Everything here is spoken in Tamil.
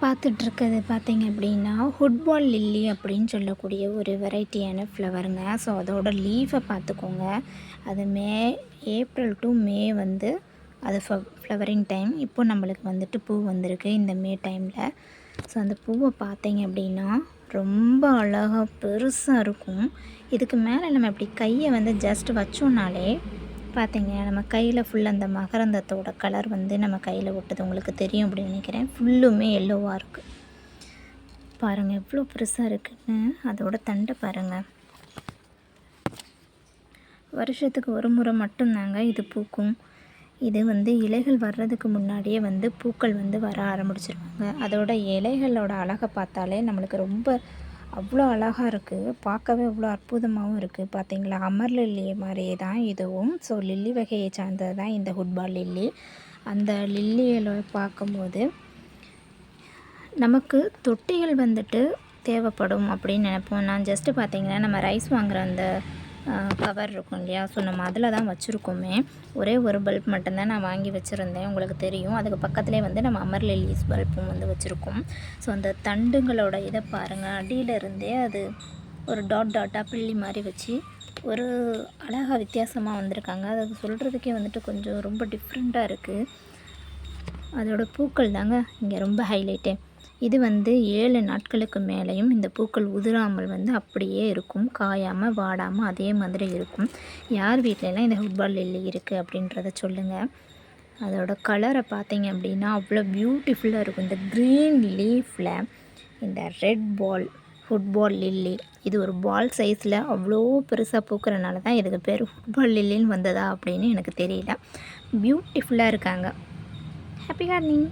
பார்த்துட்ருக்கிறது பார்த்தீங்க அப்படின்னா, ஃபுட்பால் லில்லி அப்படின்னு சொல்லக்கூடிய ஒரு வெரைட்டியான ஃப்ளவருங்க. ஸோ அதோட லீஃபை பார்த்துக்கோங்க. அது ஏப்ரல் டூ மே வந்து அது ஃப்ளவரிங் டைம். இப்போ நம்மளுக்கு வந்துட்டு பூ வந்திருக்கு இந்த மே டைமில். ஸோ அந்த பூவை பார்த்தீங்க அப்படின்னா ரொம்ப அழகாக பெருசாக இருக்கும். இதுக்கு மேலே நம்ம இப்படி கையை வந்து ஜஸ்ட் வச்சோம்னாலே பார்த்தீங்க நம்ம கையில் ஃபுல் அந்த மகரந்தத்தோட கலர் வந்து நம்ம கையில் ஒட்டுது. உங்களுக்கு தெரியும் அப்படின்னு நினைக்கிறேன். ஃபுல்லுமே எல்லோவாக இருக்குது. பாருங்கள் எவ்வளோ பெருசாக இருக்குன்னு. அதோட தண்டை பாருங்கள். வருஷத்துக்கு ஒரு முறை மட்டும்தாங்க இது பூக்கும். இது வந்து இலைகள் வர்றதுக்கு முன்னாடியே வந்து பூக்கள் வந்து வர ஆரம்பிச்சிருவாங்க. அதோட இலைகளோட அழகை பார்த்தாலே நம்மளுக்கு ரொம்ப அவ்வளோ அழகாக இருக்குது. பார்க்கவே அவ்வளோ அற்புதமாகவும் இருக்குது. பார்த்தீங்களா, அமர் லில்லி மாதிரியே தான் இதுவும். ஸோ லில்லி வகையை சார்ந்தது தான் இந்த ஃபுட்பால் லில்லி. அந்த லில்லியில் பார்க்கும்போது நமக்கு தொட்டிகள் வந்துட்டு தேவைப்படும் அப்படின்னு நினைப்போம். நான் ஜஸ்ட்டு பார்த்தீங்கன்னா நம்ம ரைஸ் வாங்குகிற அந்த கவர் இருக்கும் இல்லையா, ஸோ நம்ம அதில் தான் வச்சுருக்கோமே. ஒரே ஒரு பல்ப் மட்டும்தான் நான் வாங்கி வச்சுருந்தேன், உங்களுக்கு தெரியும். அதுக்கு பக்கத்துலேயே வந்து நம்ம அமர் லில்லிஸ் பல்பும் வந்து வச்சுருக்கோம். ஸோ அந்த தண்டுங்களோட இதை பாருங்கள், அடியில் இருந்தே அது ஒரு டாட்டாக பில்லி மாதிரி வச்சு ஒரு அழகாக வித்தியாசமாக வந்திருக்காங்க. அது சொல்கிறதுக்கே வந்துட்டு கொஞ்சம் ரொம்ப டிஃப்ரெண்ட்டாக இருக்குது. அதோட பூக்கள் தாங்க இங்கே ரொம்ப ஹைலைட்டே. இது வந்து 7 நாட்களுக்கு மேலேயும் இந்த பூக்கள் உதிராமல் வந்து அப்படியே இருக்கும். காயாமல் வாடாமல் அதே மாதிரி இருக்கும். யார் வீட்டிலலாம் இந்த ஃபுட்பால் லில்லி இருக்குது அப்படின்றத சொல்லுங்கள். அதோட கலரை பார்த்தீங்க அப்படின்னா அவ்வளோ பியூட்டிஃபுல்லாக இருக்கும். இந்த க்ரீன் லீஃபில் இந்த ரெட் பால் ஃபுட்பால் லில்லி, இது ஒரு பால் சைஸில் அவ்வளோ பெருசாக பூக்கிறனால தான் இதுக்கு பேர் ஃபுட்பால் லில்லின்னு வந்ததா அப்படின்னு எனக்கு தெரியல. பியூட்டிஃபுல்லாக இருக்காங்க. Happy gardening.